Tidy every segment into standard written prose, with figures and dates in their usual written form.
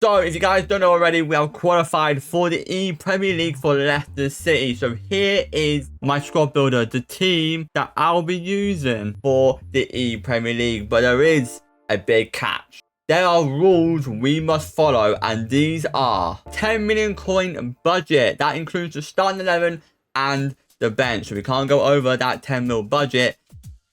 So, if you guys don't know already, we have qualified for the ePremierleague for Leicester City. So, here is my squad builder, the team that I'll be using for the ePremierleague. But there is a big catch. There are rules we must follow, and these are 10 million coin budget. That includes the starting 11 and the bench. So, we can't go over that 10 mil budget,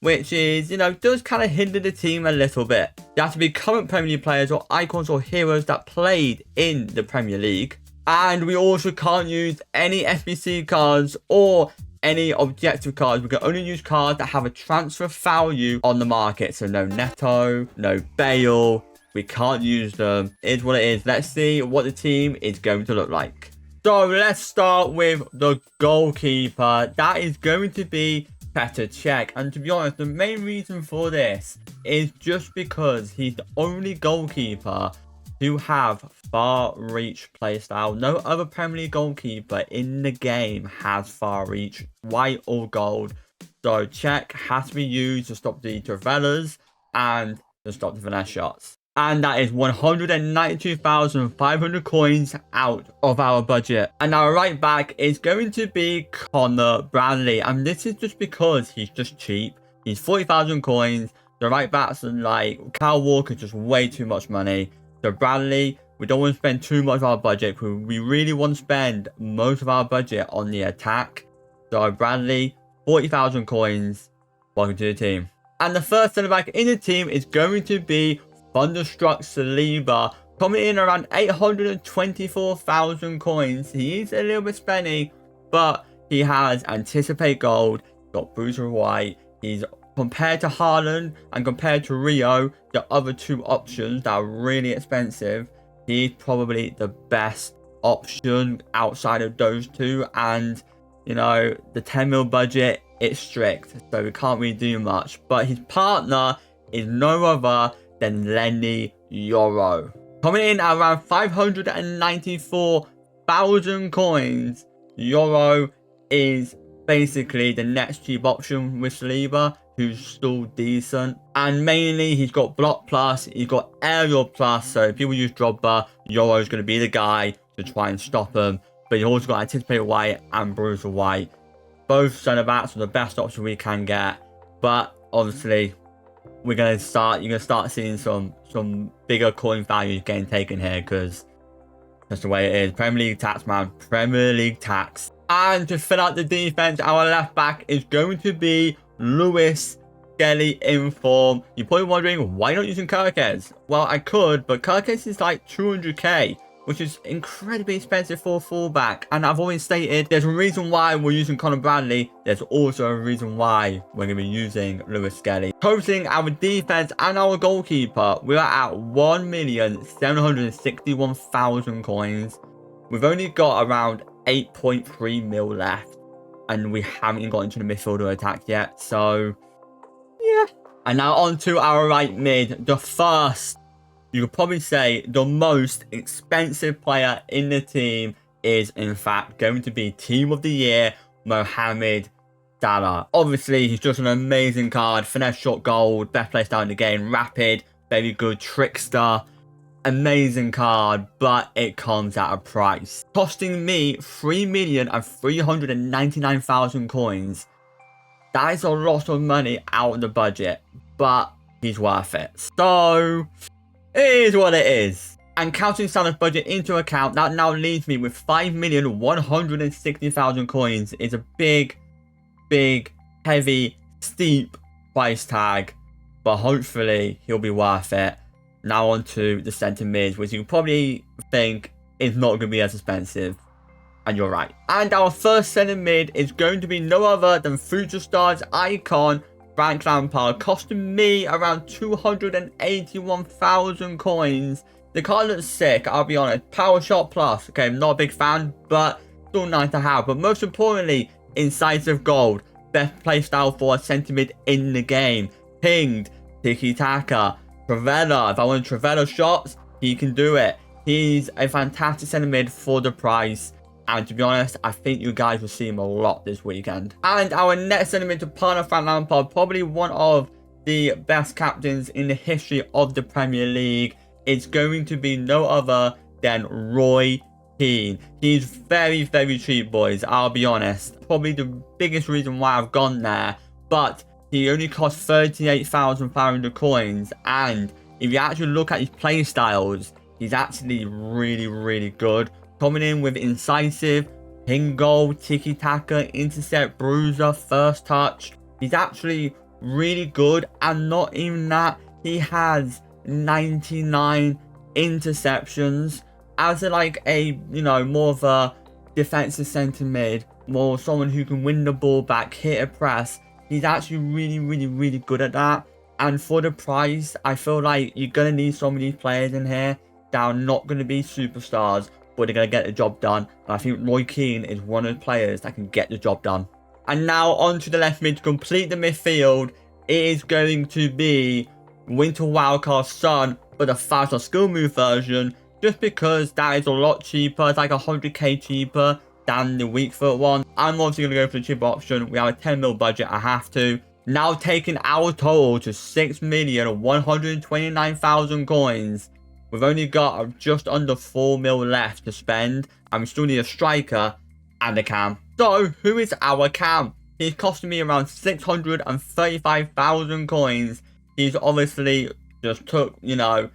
which is, does kind of hinder the team a little bit. They have to be current Premier League players or icons or heroes that played in the Premier League. And we also can't use any SBC cards or any objective cards. We can only use cards that have a transfer value on the market. So no Neto, no Bale. We can't use them. It is what it is. Let's see what the team is going to look like. So let's start with the goalkeeper. That is going to be Tekkz. And to be honest, the main reason for this is just because he's the only goalkeeper to have far reach playstyle. No other Premier League goalkeeper in the game has far reach, white or gold. So Tekkz has to be used to stop the Travellas and to stop the finesse shots. And that is 192,500 coins out of our budget. And our right back is going to be Connor Bradley. And this is just because he's just cheap. He's 40,000 coins. The right backs are like Kyle Walker, just way too much money. So Bradley, we don't want to spend too much of our budget. We really want to spend most of our budget on the attack. So Bradley, 40,000 coins. Welcome to the team. And the first centre back in the team is going to be Thunderstruck Saliba, coming in around 824,000 coins. He is a little bit spenny, but he has Anticipate Gold, got Bruiser White. He's compared to Haaland and compared to Rio, the other two options that are really expensive. He's probably the best option outside of those two. And, the 10 mil budget, it's strict, so we can't really do much. But his partner is no other than Lenny Yoro, coming in at around 594,000 coins. Yoro is basically the next cheap option with Saliba, who's still decent. And mainly, he's got block plus, he's got aerial plus. So if people use Drogba, Yoro is going to be the guy to try and stop him. But he's also got Anticipate White and Bruiser White. Both centre backs are the best option we can get. But obviously, you're gonna start seeing some bigger coin values getting taken here, because that's the way it is. Premier League tax, man. Premier League tax. And to fill out the defense, our left back is going to be Lewis Skelly in form. You're probably wondering, why not using Tekkz? Well, I could, but Tekkz is like 200k, which is incredibly expensive for a fullback. And I've always stated, there's a reason why we're using Connor Bradley. There's also a reason why we're going to be using Lewis Skelly. Totaling our defense and our goalkeeper, we are at 1,761,000 coins. We've only got around 8.3 mil left, and we haven't even got into the midfielder attack yet. So, yeah. And now on to our right mid. The first, you could probably say, the most expensive player in the team is, in fact, going to be Team of the Year, Mohamed Salah. Obviously, he's just an amazing card. Finesse shot gold, best playstyle in the game, rapid, very good trickster. Amazing card, but it comes at a price. Costing me 3,399,000 coins. That is a lot of money out of the budget, but he's worth it. So, it is what it is. And counting Salah's budget into account, that now leaves me with 5,160,000 coins. It's a big, heavy, steep price tag, but hopefully he'll be worth it. Now on to the centre mids, which you probably think is not going to be as expensive. And you're right. And our first centre mid is going to be no other than Future Stars icon, Frank Lampard, costing me around 281,000 coins. The card looks sick, I'll be honest. Power shot plus. Okay, I'm not a big fan, but still nice to have. But most importantly, incisive gold. Best playstyle for a centre mid in the game. Pinged, tiki-taka, Travella. If I want Travella shots, he can do it. He's a fantastic centre mid for the price. And to be honest, I think you guys will see him a lot this weekend. And our next centre mid to partner Frank Lampard, probably one of the best captains in the history of the Premier League. it's going to be no other than Roy Keane. He's very, very cheap, boys. I'll be honest. Probably the biggest reason why I've gone there. But he only costs 38,500 coins. And if you actually look at his play styles, he's actually really, really good. Coming in with incisive, pin goal, tiki-taka, intercept, bruiser, first touch. He's actually really good. And not even that, he has 99 interceptions. As a more of a defensive centre mid, more someone who can win the ball back, hit a press, he's actually really, really, really good at that. And for the price, I feel like you're going to need some of these players in here that are not going to be superstars, but they're going to get the job done. And I think Roy Keane is one of the players that can get the job done. And now on to the left mid to complete the midfield. It is going to be Winter Wildcard Son, but the 5-star skill move version. Just because that is a lot cheaper. It's like 100k cheaper than the weak foot one. I'm obviously going to go for the cheaper option. We have a 10 mil budget. I have to. Now taking our total to 6,129,000 coins. We've only got just under 4 mil left to spend. And we still need a striker and a cam. So who is our cam? He's costing me around 635,000 coins. He's obviously just took, the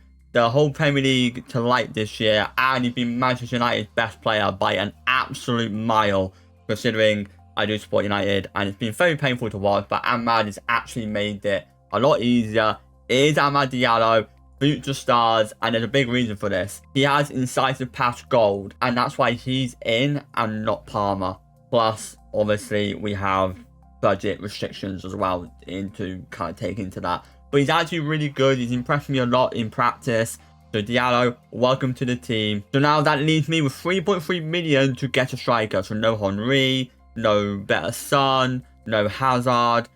whole Premier League to light this year, and he's been Manchester United's best player by an absolute mile, considering I do support United, and it's been very painful to watch, but Ahmad has actually made it a lot easier. It is Amad Diallo, future stars, and there's a big reason for this. He has incisive pass gold, and that's why he's in and not Palmer. Plus, obviously, we have budget restrictions as well to kind of take into that. But he's actually really good. He's impressed me a lot in practice. So Diallo, welcome to the team. So now that leaves me with 3.3 million to get a striker. So no Henry, no better Son, no Hazard.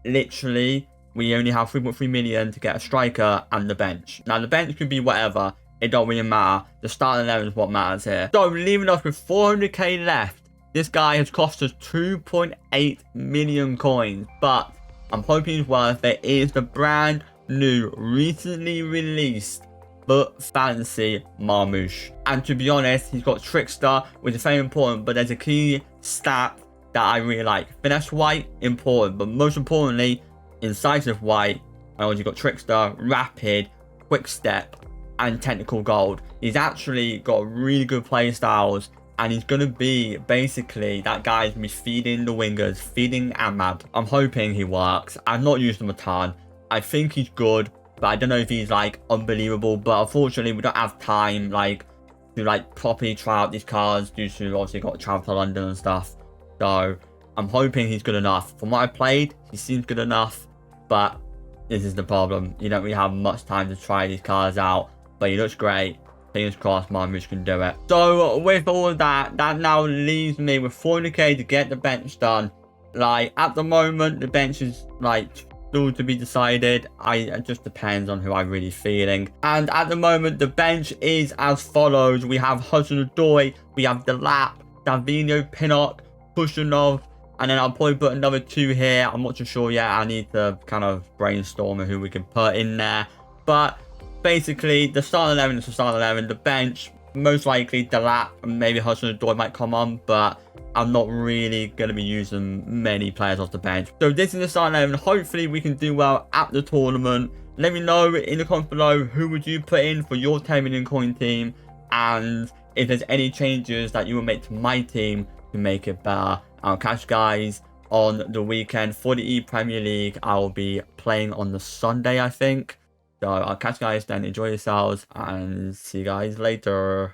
Literally, we only have 3.3 million to get a striker and the bench. Now the bench could be whatever. It don't really matter. The starting 11 is what matters here. So leaving us with 400k left. This guy has cost us 2.8 million coins. But I'm hoping he's worth it. It is the brand new, recently released, but fancy Marmouche. And to be honest, he's got Trickster, which is very important, but there's a key stat that I really like. Finesse white, important, but most importantly, incisive white. And also you've got Trickster, rapid, quick step, and technical gold. He's actually got really good play styles. And he's going to be basically that guy's going to be feeding the wingers, feeding Ahmad. I'm hoping he works. I've not used him a ton. I think he's good, but I don't know if he's unbelievable. But unfortunately, we don't have time to properly try out these cards due to obviously got to travel to London and stuff. So I'm hoping he's good enough. From what I played, he seems good enough. But this is the problem. You don't really have much time to try these cards out. But he looks great. Fingers crossed Marmouche can do it. So with all of that now leaves me with 400k to get the bench done. At the moment, the bench is still to be decided. It just depends on who I'm really feeling. And at the moment, the bench is as follows. We have Hudson-Odoi, we have Delap, Davino, Pinnock, Pushinov, and then I'll probably put another 2 here. I'm not too sure yet. I need to kind of brainstorm who we can put in there. But basically, the starting 11 is the starting 11. The bench, most likely Delap and maybe Hudson-Odoi might come on, but I'm not really going to be using many players off the bench. So this is the starting 11. Hopefully, we can do well at the tournament. Let me know in the comments below who would you put in for your 10 million coin team, and if there's any changes that you will make to my team to make it better. I'll catch you guys on the weekend for the ePremierleague. I'll be playing on the Sunday, I think. So I'll catch you guys then. Enjoy yourselves and see you guys later.